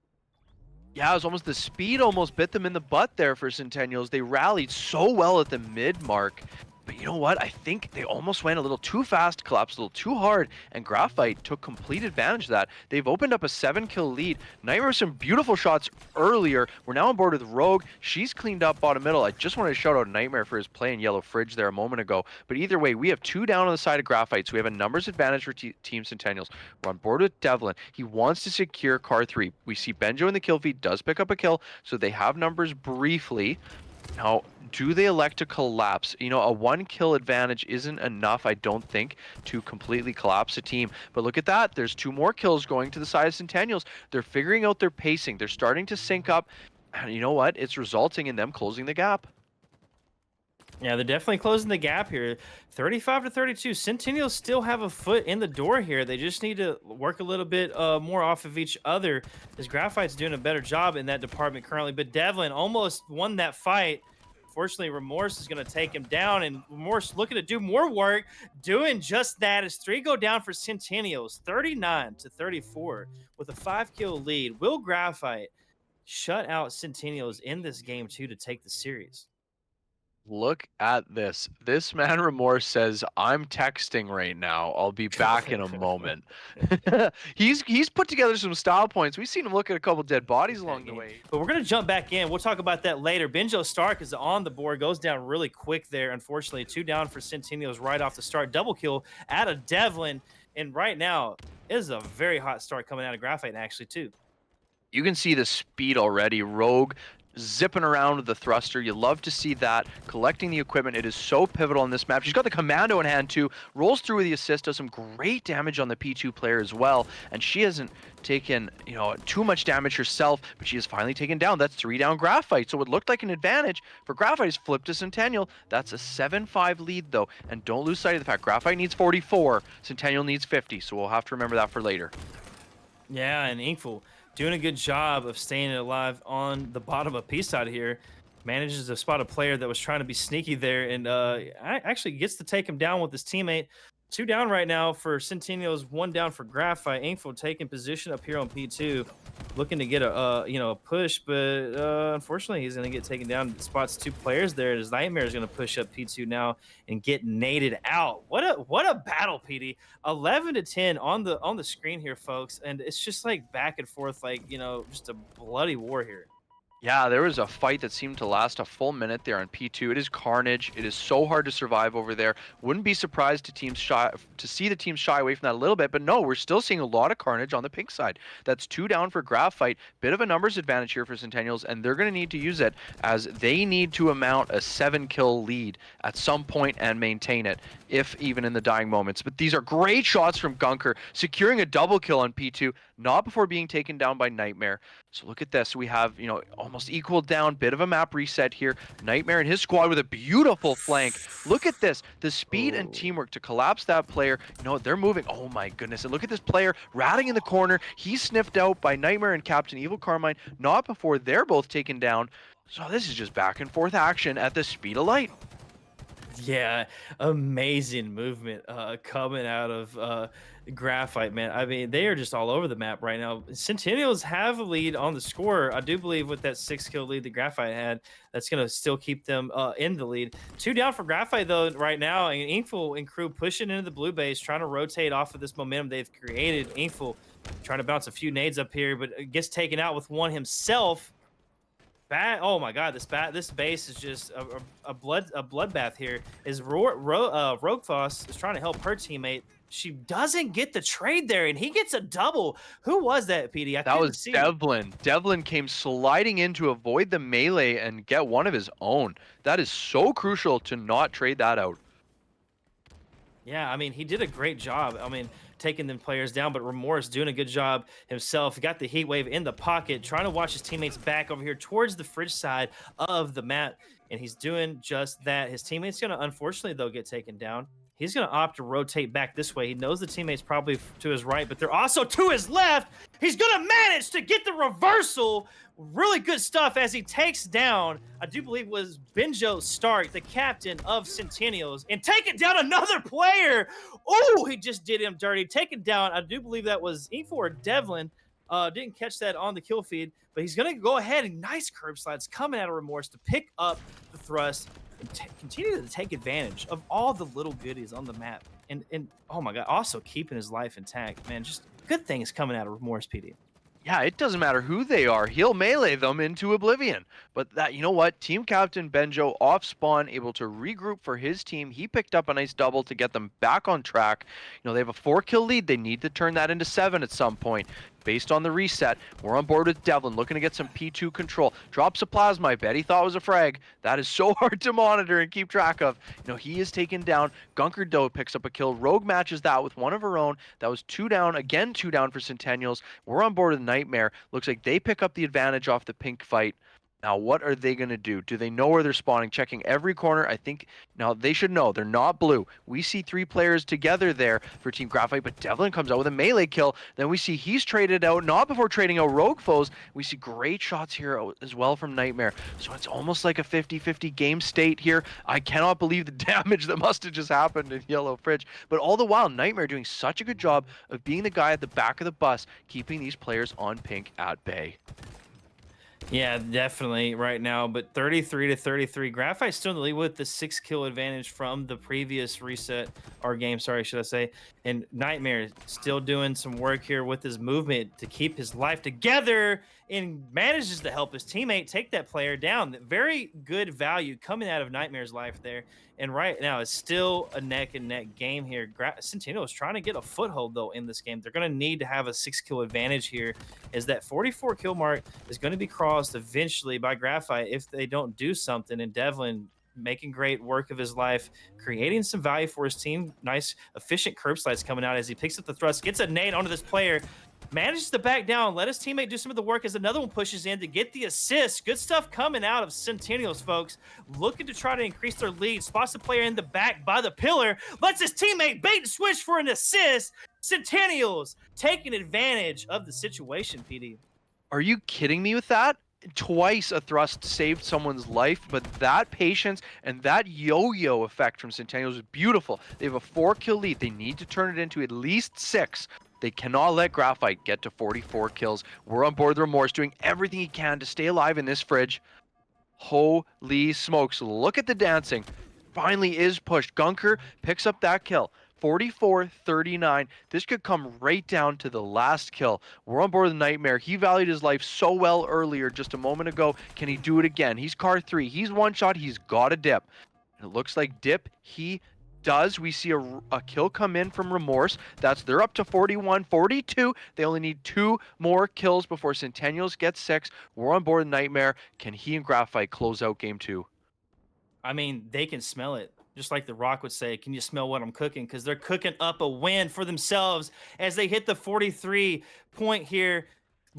Yeah, it was almost the speed almost bit them in the butt there for Centennials. They rallied so well at the mid mark. But you know what? I think they almost went a little too fast, collapsed a little too hard, and Graphite took complete advantage of that. They've opened up a 7-kill lead. Nightmare with some beautiful shots earlier. We're now on board with Rogue. She's cleaned up bottom middle. I just wanted to shout out Nightmare for his play in Yellow Fridge there a moment ago. But either way, we have 2 down on the side of Graphite, so we have a numbers advantage for Team Centennials. We're on board with Devlin. He wants to secure car 3. We see Benjo in the kill feed, does pick up a kill, so they have numbers briefly. Now, do they elect to collapse? You know, a 1-kill advantage isn't enough, I don't think, to completely collapse a team. But look at that. There's 2 more kills going to the side of Centennials. They're figuring out their pacing. They're starting to sync up. And you know what? It's resulting in them closing the gap. Yeah, they're definitely closing the gap here. 35 to 32. Centennials still have a foot in the door here. They just need to work a little bit more off of each other, as Graphite's doing a better job in that department currently. But Devlin almost won that fight. Fortunately, Remorse is going to take him down, and Remorse looking to do more work, doing just that as 3 go down for Centennials, 39 to 34 with a 5-kill lead. Will Graphite shut out Centennials in this game too to take the series? Look at this. This man Remorse says, I'm texting right now. I'll be back in a moment. He's put together some style points. We've seen him look at a couple dead bodies along the way. But we're going to jump back in. We'll talk about that later. Benjo Stark is on the board, goes down really quick there. Unfortunately, 2 down for Centennials right off the start. Double kill out of Devlin. And right now is a very hot start coming out of Graphite actually too. You can see the speed already. Rogue zipping around with the thruster. You love to see that. Collecting the equipment. It is so pivotal in this map. She's got the commando in hand too. Rolls through with the assist. Does some great damage on the P2 player as well. And she hasn't taken, too much damage herself, but she has finally taken down. That's 3 down Graphite. So it looked like an advantage for Graphite. Is flipped to Centennial. That's a 7-5 lead though. And don't lose sight of the fact Graphite needs 44. Centennial needs 50. So we'll have to remember that for later. Yeah, and Inkful doing a good job of staying alive on the bottom of P-side here. Manages to spot a player that was trying to be sneaky there, and actually gets to take him down with his teammate. 2 down right now for Centennials, 1 down for Graphite. Inkful taking position up here on P2, looking to get a push, but unfortunately he's going to get taken down. Spots 2 players there. His Nightmare is going to push up P2 now and get naded out. What a battle, PD. 11 to 10 on the screen here, folks, and it's just like back and forth, like just a bloody war here. Yeah, there was a fight that seemed to last a full minute there on P2. It is carnage. It is so hard to survive over there. Wouldn't be surprised to see the teams shy away from that a little bit, but no, we're still seeing a lot of carnage on the pink side. That's 2 down for Graphite. Bit of a numbers advantage here for Centennials, and they're going to need to use it as they need to amount a 7-kill lead at some point and maintain it, if even in the dying moments. But these are great shots from Gunker, securing a double kill on P2, not before being taken down by Nightmare. So look at this. We have, almost equal down, bit of a map reset here. Nightmare and his squad with a beautiful flank. Look at this. The speed and teamwork to collapse that player. They're moving. Oh my goodness. And look at this player ratting in the corner. He's sniffed out by Nightmare and Captain Evil Carmine, not before they're both taken down. So this is just back and forth action at the speed of light. Yeah, amazing movement coming out of Graphite, man. I mean, they are just all over the map right now. Centennials have a lead on the score. I do believe with that 6-kill lead that Graphite had, that's going to still keep them in the lead. 2 down for Graphite, though, right now. And Inkful and crew pushing into the blue base, trying to rotate off of this momentum they've created. Inkful trying to bounce a few nades up here, but gets taken out with one himself. Oh my God! This base is just a bloodbath here. Is Roguefoss is trying to help her teammate. she doesn't get the trade there, and he gets a double. Who was that, PD? I That couldn't was see. Devlin. Devlin came sliding in to avoid the melee and get one of his own. That is so crucial to not trade that out. Yeah, I mean, he did a great job. I mean, taking them players down, but Remorse doing a good job himself. He got the heat wave in the pocket, trying to watch his teammates back over here towards the fridge side of the map, and he's doing just that. His teammate's going to, unfortunately, though, get taken down. He's going to opt to rotate back this way. He knows the teammate's probably to his right, but they're also to his left. He's going to manage to get the reversal. Really good stuff as he takes down, I do believe was Benjo Stark, the captain of Centennials, and taking down another player. Oh, he just did him dirty. Taken down, I do believe that was E4 or Devlin. Didn't catch that on the kill feed, but he's going to go ahead and nice curb slides coming out of Remorse to pick up the thrust and continue to take advantage of all the little goodies on the map. And oh my God, also keeping his life intact, man. Just good things coming out of Remorse, PD. Yeah, it doesn't matter who they are. He'll melee them into oblivion. But that, you know what? Team captain Benjo off spawn, able to regroup for his team. He picked up a nice double to get them back on track. You know, they have a 4-kill lead. They need to turn that into 7 at some point. Based on the reset, we're on board with Devlin, looking to get some P2 control. Drops a plasma, I bet he thought it was a frag. That is so hard to monitor and keep track of. You know, he is taken down. Gunker Doe picks up a kill. Rogue matches that with one of her own. That was 2 down, again 2 down for Centennials. We're on board with Nightmare. Looks like they pick up the advantage off the pink fight. Now, what are they going to do? Do they know where they're spawning? Checking every corner. I think now they should know. They're not blue. We see 3 players together there for Team Graphite, but Devlin comes out with a melee kill. Then we see he's traded out, not before trading out Rogue foes. We see great shots here as well from Nightmare. So it's almost like a 50-50 game state here. I cannot believe the damage that must have just happened in Yellow Fridge. But all the while, Nightmare doing such a good job of being the guy at the back of the bus, keeping these players on pink at bay. Yeah, definitely right now. But 33-33, Graphite still in the lead with the 6-kill advantage from the previous reset, or game, sorry, should I say. And Nightmare still doing some work here with his movement to keep his life together and manages to help his teammate take that player down. Very good value coming out of Nightmare's life there. And right now, it's still a neck-and-neck game here. Centennial is trying to get a foothold, though, in this game. They're going to need to have a 6-kill advantage here, as that 44-kill mark is going to be crossed eventually by Graphite if they don't do something. And Devlin making great work of his life, creating some value for his team. Nice, efficient curb slides coming out as he picks up the thrust, gets a nade onto this player, manages to back down, let his teammate do some of the work as another one pushes in to get the assist. Good stuff coming out of Centennials, folks. Looking to try to increase their lead. Spots the player in the back by the pillar. Lets his teammate bait and switch for an assist. Centennials taking advantage of the situation, PD. Are you kidding me with that? Twice a thrust saved someone's life, but that patience and that yo-yo effect from Centennials is beautiful. They have a 4-kill lead. They need to turn it into at least 6. They cannot let Graphite get to 44 kills. We're on board with Remorse, doing everything he can to stay alive in this fridge. Holy smokes, look at the dancing. Finally is pushed. Gunker picks up that kill. 44-39. This could come right down to the last kill. We're on board with Nightmare. He valued his life so well earlier, just a moment ago. Can he do it again? He's car 3. He's one shot. He's got a dip. It looks like dip. He does. We see a kill come in from Remorse. They're up to 41-42. They only need 2 more kills before Centennials get 6. We're on board with Nightmare. Can he and Graphite close out game 2? I mean, they can smell it. Just like The Rock would say, can you smell what I'm cooking? Because they're cooking up a win for themselves as they hit the 43 point here.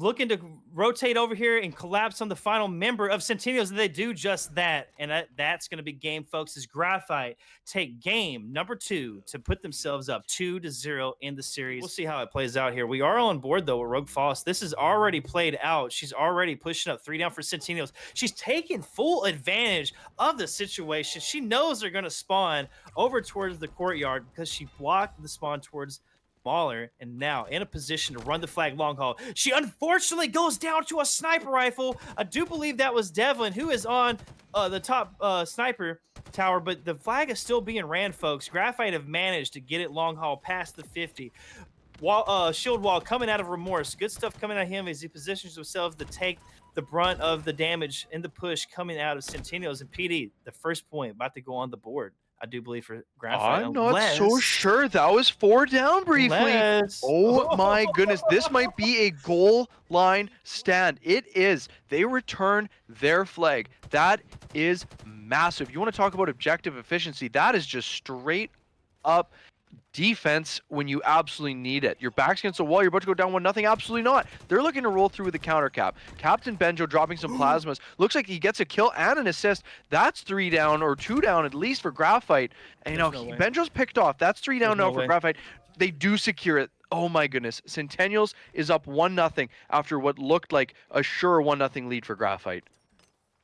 Looking to rotate over here and collapse on the final member of Centennials. And they do just that. And that's going to be game, folks, as Graphite take game number 2 to put themselves up 2-0 in the series. We'll see how it plays out here. We are on board, though, with Rogue Foss. This is already played out. She's already pushing up 3 down for Centennials. She's taking full advantage of the situation. She knows they're going to spawn over towards the courtyard because she blocked the spawn towards Mauler, and now in a position to run the flag long haul. She unfortunately goes down to a sniper rifle. I do believe that was Devlin, who is on the top sniper tower, but the flag is still being ran, folks. Graphite have managed to get it long haul past the 50. Shield wall coming out of Remorse. Good stuff coming out of him as he positions himself to take the brunt of the damage in the push coming out of Centennials. And PD, the first point about to go on the board. I do believe, for Graphite. I'm not so sure. That was 4 down briefly. Oh my goodness. This might be a goal line stand. It is. They return their flag. That is massive. You want to talk about objective efficiency? That is just straight up defense when you absolutely need it. Your back's against the wall, you're about to go down 1-0. Absolutely not. They're looking to roll through with a counter cap. Captain Benjo dropping some plasmas. Looks like he gets a kill and an assist. That's 3 down, or 2 down at least for Graphite. And you know, Benjo's picked off. That's 3 down now for Graphite. They do secure it. Oh my goodness. Centennials is up 1-0 after what looked like a sure 1-0 lead for Graphite.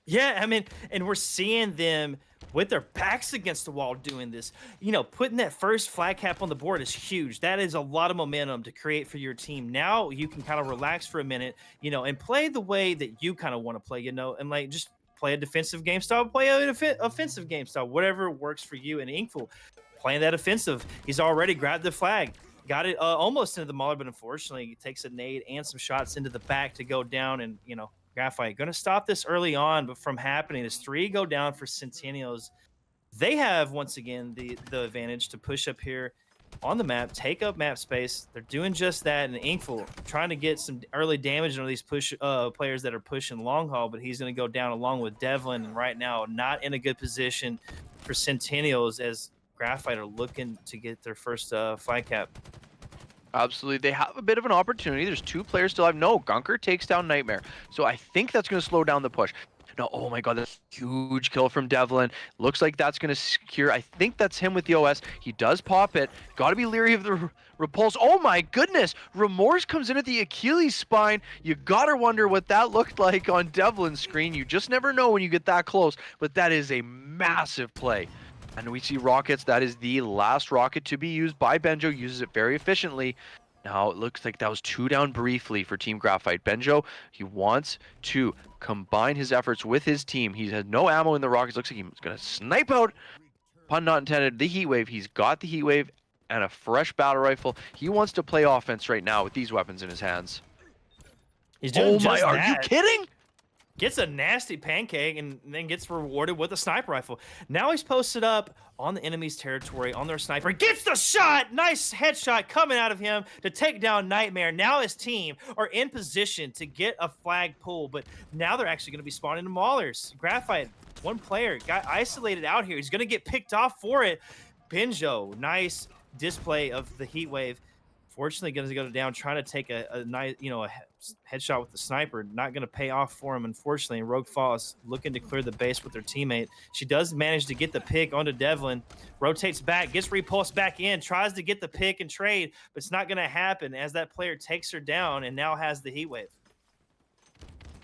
Yeah, I mean, and we're seeing them with their backs against the wall doing this. You know, putting that first flag cap on the board is huge. That is a lot of momentum to create for your team. Now you can kind of relax for a minute, you know, and play the way that you kind of want to play, you know, and like just play a defensive game style, play an offensive game style, whatever works for you. And Inkful playing that offensive. He's already grabbed the flag. Got it almost into the mauler, but unfortunately he takes a nade and some shots into the back to go down, and, you know, Graphite going to stop this early on, but from happening as 3 go down for Centennials. They have, once again, the advantage to push up here on the map, take up map space. They're doing just that, and Inkful trying to get some early damage on these players that are pushing long haul, but he's going to go down along with Devlin, and right now not in a good position for Centennials as Graphite are looking to get their first flag cap. Absolutely. They have a bit of an opportunity. There's 2 players still alive. No, Gunker takes down Nightmare. So I think that's going to slow down the push. No, oh my god, that's a huge kill from Devlin. Looks like that's going to secure. I think that's him with the OS. He does pop it. Got to be leery of the repulse. Oh my goodness. Remorse comes in at the Achilles spine. You got to wonder what that looked like on Devlin's screen. You just never know when you get that close. But that is a massive play. And we see rockets. That is the last rocket to be used by Benjo. Uses it very efficiently. Now it looks like that was 2 down briefly for Team Graphite. Benjo, he wants to combine his efforts with his team. He has no ammo in the rockets. Looks like he's going to snipe out, pun not intended, the heat wave. He's got the heat wave and a fresh battle rifle. He wants to play offense right now with these weapons in his hands. He's doing just that. Are you kidding? Gets a nasty pancake and then gets rewarded with a sniper rifle. Now he's posted up on the enemy's territory on their sniper. Gets the shot! Nice headshot coming out of him to take down Nightmare. Now his team are in position to get a flag pull, but now they're actually going to be spawning maulers. Graphite, 1 player, got isolated out here. He's going to get picked off for it. Benjo, nice display of the heat wave. Fortunately, going to go down, trying to take a nice, you know, a headshot with the sniper. Not going to pay off for him, unfortunately. Rogue Fall is looking to clear the base with her teammate. She does manage to get the pick onto Devlin. Rotates back, gets repulsed back in, tries to get the pick and trade, but it's not going to happen as that player takes her down and now has the heat wave.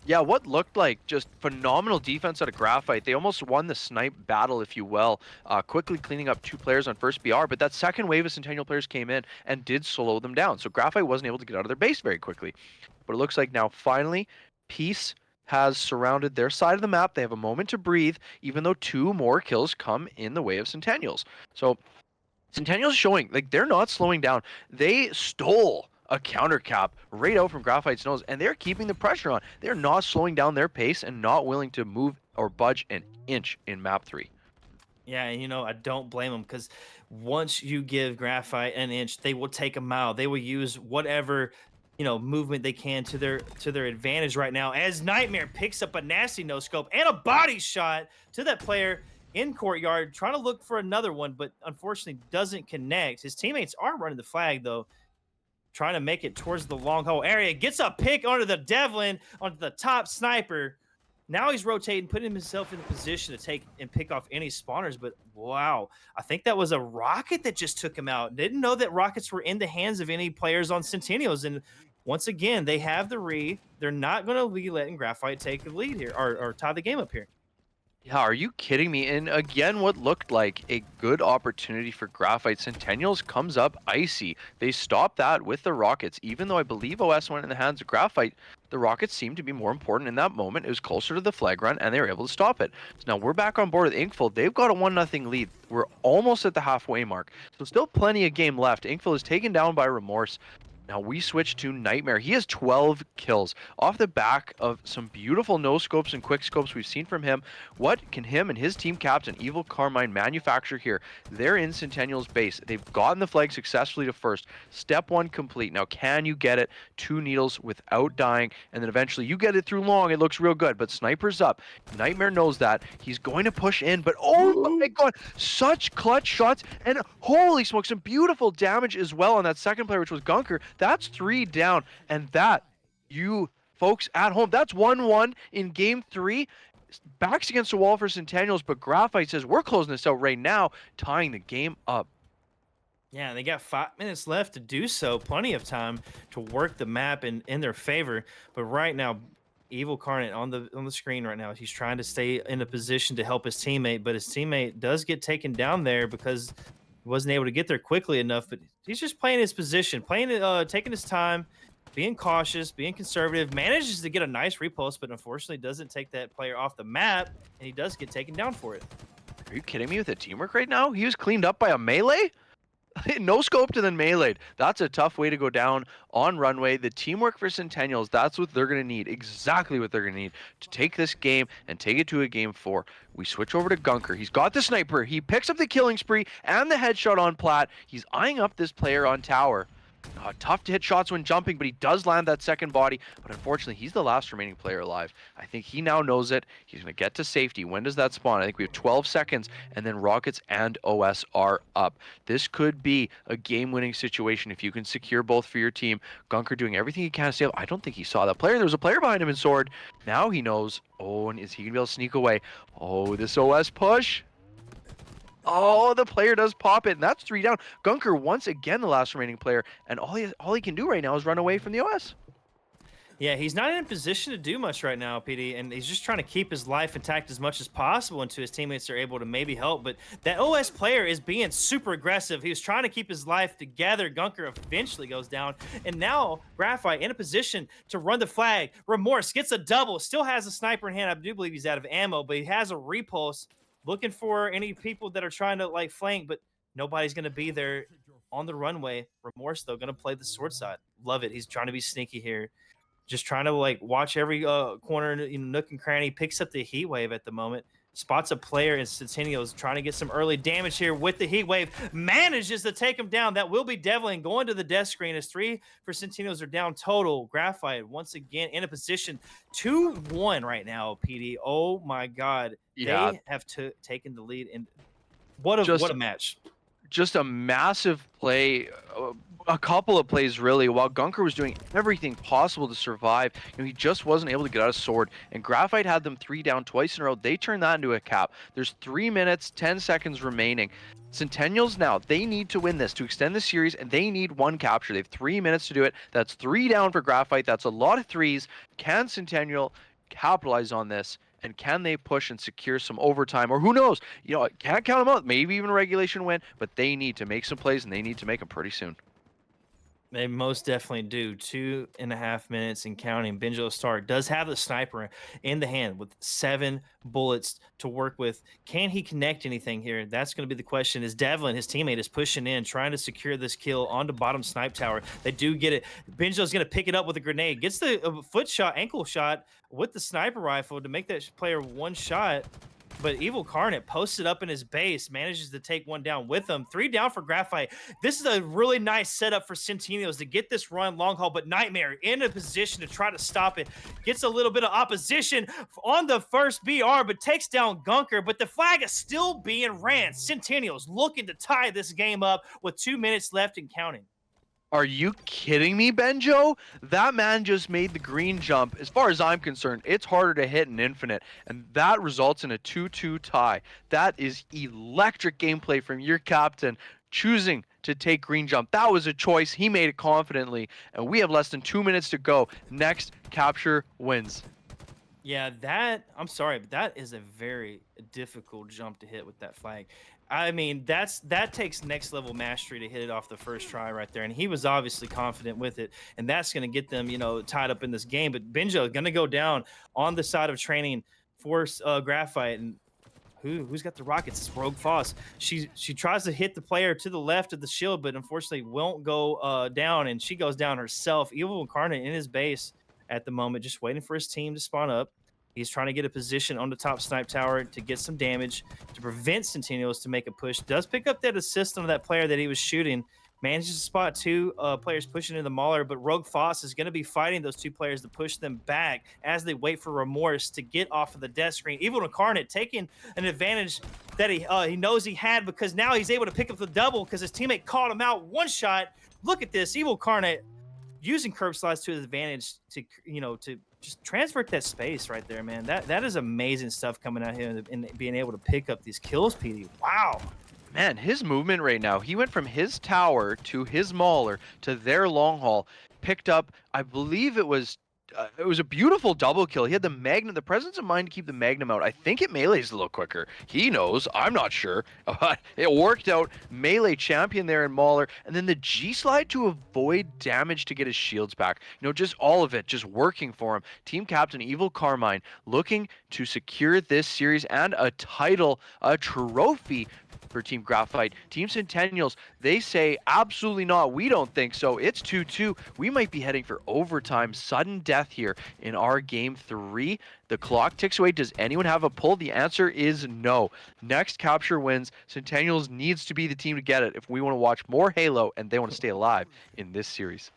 Yeah, what looked like just phenomenal defense out of Graphite. They almost won the snipe battle, if you will, quickly cleaning up 2 players on first BR, but that second wave of Centennial players came in and did slow them down. So Graphite wasn't able to get out of their base very quickly. But it looks like now finally peace has surrounded their side of the map. They have a moment to breathe, even though 2 more kills come in the way of Centennials. So Centennials showing, like, they're not slowing down. They stole a counter cap right out from Graphite's nose, and they're keeping the pressure on. They're not slowing down their pace and not willing to move or budge an inch in map 3. Yeah, and you know, I don't blame them, because once you give Graphite an inch, they will take a mile. They will use whatever, you know, movement they can to their advantage right now, as Nightmare picks up a nasty no scope and a body shot to that player in courtyard, trying to look for another one, but unfortunately doesn't connect. His teammates are running the flag though, trying to make it towards the long hole area. Gets a pick onto the Devlin, onto the top sniper. Now he's rotating, putting himself in the position to take and pick off any spawners. But wow, I think that was a rocket that just took him out. Didn't know that rockets were in the hands of any players on Centennials. And once again, they have the read. They're not going to be letting Graphite take the lead here, or tie the game up here. Yeah, are you kidding me? And again, what looked like a good opportunity for Graphite. Centennials comes up icy. They stopped that with the rockets. Even though I believe OS went in the hands of Graphite, the rockets seemed to be more important in that moment. It was closer to the flag run, and they were able to stop it. So now we're back on board with Inkful. They've got a 1-0 lead. We're almost at the halfway mark. So still plenty of game left. Inkful is taken down by Remorse. Now we switch to Nightmare. He has 12 kills off the back of some beautiful no scopes and quick scopes we've seen from him. What can him and his team captain, Evil Carmine, manufacture here? They're in Centennials base. They've gotten the flag successfully to first. Step 1 complete. Now can you get it 2 needles without dying? And then eventually you get it through long. It looks real good, but Sniper's up. Nightmare knows that. He's going to push in, but oh my god, such clutch shots, and holy smoke, some beautiful damage as well on that second player, which was Gunker. That's 3 down, and that, you folks at home, that's 1-1 in game 3. Backs against the wall for Centennials, but Graphite says we're closing this out right now, tying the game up. Yeah, they got 5 minutes left to do so. Plenty of time to work the map in their favor. But right now, Evil Carnate on the screen right now. He's trying to stay in a position to help his teammate, but his teammate does get taken down there because he wasn't able to get there quickly enough. But he's just playing his position, taking his time, being cautious, being conservative. Manages to get a nice repulse, but unfortunately doesn't take that player off the map, and he does get taken down for it. Are you kidding me with the teamwork right now? He was cleaned up by a melee? No scoped and then meleeed. That's a tough way to go down on runway. The teamwork for Centennials, that's what they're going to need. Exactly what they're going to need to take this game and take it to a game 4. We switch over to Gunker. He's got the sniper. He picks up the killing spree and the headshot on Plat. He's eyeing up this player on tower. Tough to hit shots when jumping, but he does land that second body. But unfortunately, he's the last remaining player alive. I think he now knows it. He's going to get to safety. When does that spawn? I think we have 12 seconds, and then Rockets and OS are up. This could be a game-winning situation if you can secure both for your team. Gunker doing everything he can to save. I don't think he saw that player. There was a player behind him in Sword. Now he knows. Oh, and is he going to be able to sneak away? Oh, this OS push. Oh, the player does pop it, and that's 3 down. Gunker, once again, the last remaining player, and all he can do right now is run away from the OS. Yeah, he's not in a position to do much right now, PD, and he's just trying to keep his life intact as much as possible until his teammates are able to maybe help. But that OS player is being super aggressive. He was trying to keep his life together. Gunker eventually goes down, and now Graphite in a position to run the flag. Remorse gets a double, still has a sniper in hand. I do believe he's out of ammo, but he has a repulse. Looking for any people that are trying to like flank, but nobody's going to be there on the runway. Remorse, though, going to play the sword side. Love it. He's trying to be sneaky here. Just trying to like watch every corner, nook and cranny. Picks up the heat wave at the moment. Spots a player in Centennials trying to get some early damage here with the heat wave. Manages to take him down. That will be Devlin going to the death screen as 3 for Centennials are down total. Graphite once again in a position 2-1 right now, PD. Oh my God. Yeah. They have taken the lead, and what a match. Just a massive play, a couple of plays really, while Gunker was doing everything possible to survive. He just wasn't able to get out of Sword, and Graphite had them 3 down twice in a row. They turned that into a cap. There's 3 minutes, 10 seconds remaining. Centennials now, they need to win this to extend the series, and they need 1 capture. They have 3 minutes to do it. That's 3 down for Graphite. That's a lot of 3s. Can Centennial capitalize on this? And can they push and secure some overtime? Or who knows? Can't count them out. Maybe even a regulation win. But they need to make some plays, and they need to make them pretty soon. They most definitely do. 2.5 minutes and counting. Benjo Stark does have the sniper in the hand with 7 bullets to work with. Can he connect anything here? That's going to be the question. Is Devlin, his teammate, is pushing in, trying to secure this kill onto bottom snipe tower. They do get it. Benjo's going to pick it up with a grenade. Gets the ankle shot with the sniper rifle to make that player 1 shot. But Evil Carnate posted up in his base, manages to take 1 down with him. 3 down for Graphite. This is a really nice setup for Centennials to get this run long haul, but Nightmare in a position to try to stop it. Gets a little bit of opposition on the first BR, but takes down Gunker, but the flag is still being ran. Centennials looking to tie this game up with 2 minutes left and counting. Are you kidding me, Benjo? That man just made the green jump. As far as I'm concerned, it's harder to hit in Infinite, and that results in a 2-2 tie. That is electric gameplay from your captain, choosing to take green jump. That was a choice. He made it confidently, and we have less than 2 minutes to go. Next capture wins. Yeah, I'm sorry, but that is a very difficult jump to hit with that flag. I mean, that takes next level mastery to hit it off the first try right there, and he was obviously confident with it, and that's going to get them, tied up in this game. But Benjo going to go down on the side of training for Graphite, and Who's got the rockets? It's Rogue Foss. She tries to hit the player to the left of the shield, but unfortunately won't go down, and she goes down herself. Evil Incarnate in his base at the moment, just waiting for his team to spawn up. He's trying to get a position on the top snipe tower to get some damage to prevent Centennials to make a push. Does pick up that assist on that player that he was shooting. Manages to spot two players pushing into the Mauler, but Rogue Foss is going to be fighting those two players to push them back as they wait for Remorse to get off of the death screen. Evil Incarnate taking an advantage that he knows he had, because now he's able to pick up the double because his teammate called him out one shot. Look at this. Evil Incarnate using curb slides to his advantage to, to just transfer that space right there, man. That is amazing stuff coming out here and being able to pick up these kills, PD. Wow. Man, his movement right now, he went from his tower to his mauler to their long haul, picked up, I believe it was a beautiful double kill. He had the Magnum, the presence of mind to keep the Magnum out. I think it melees a little quicker. He knows. I'm not sure. It worked out. Melee champion there in Mauler. And then the G-slide to avoid damage to get his shields back. Just all of it just working for him. Team captain Evil Carmine looking to secure this series and a title, a trophy for Team Graphite. Team Centennials, they say absolutely not. We don't think so. It's 2-2. We might be heading for overtime. Sudden death here in our game 3. The clock ticks away. Does anyone have a pull? The answer is no. Next capture wins. Centennials needs to be the team to get it if we want to watch more Halo and they want to stay alive in this series.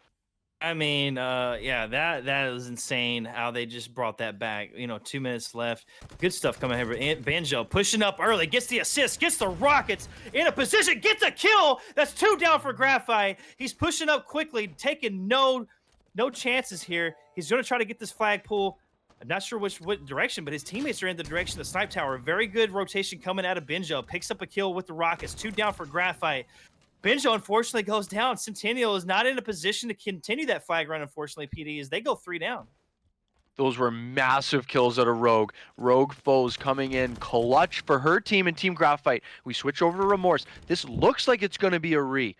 I mean, yeah, that is insane how they just brought that back. 2 minutes left. Good stuff coming here. Banjo pushing up early, gets the assist, gets the rockets in a position, gets a kill. That's 2 down for Graphite. He's pushing up quickly, taking no chances here. He's going to try to get this flagpole. I'm not sure what direction, but his teammates are in the direction of the snipe tower. Very good rotation coming out of Benjo. Picks up a kill with the rockets. 2 down for Graphite. Benjo unfortunately goes down. Centennial is not in a position to continue that flag run, unfortunately, PD, as they go 3 down. Those were massive kills out of Rogue. Rogue foes coming in clutch for her team and Team Graphite. We switch over to Remorse. This looks like it's going to be a re.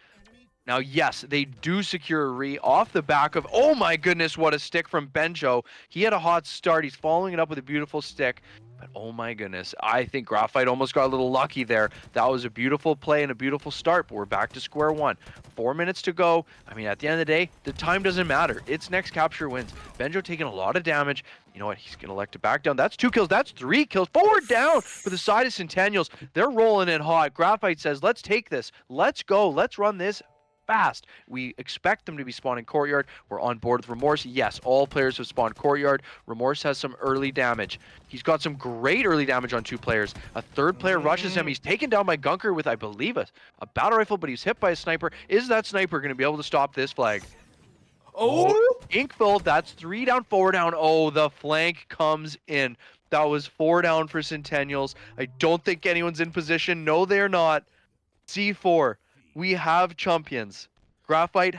Now, yes, they do secure a re off the back of, oh my goodness, what a stick from Benjo. He had a hot start. He's following it up with a beautiful stick. But oh my goodness, I think Graphite almost got a little lucky there. That was a beautiful play and a beautiful start, but we're back to square one. 4 minutes to go. I mean, at the end of the day, the time doesn't matter. It's next capture wins. Benjo taking a lot of damage. You know what? He's going to elect to back down. That's 2 kills. That's 3 kills. Forward down for the side of Centennials. They're rolling in hot. Graphite says, let's take this. Let's go. Let's run this fast. We expect them to be spawning courtyard. We're on board with Remorse. Yes, all players have spawned courtyard. Remorse has some early damage. He's got some great early damage on 2 players. A 3rd player rushes him. He's taken down by Gunker with, I believe, a battle rifle, but he's hit by a sniper. Is that sniper going to be able to stop this flag? Oh, Inkful, that's 3 down, 4 down. Oh, the flank comes in. That was 4 down for Centennials. I don't think anyone's in position. No, they're not. C4. We have Chumpions. Graphite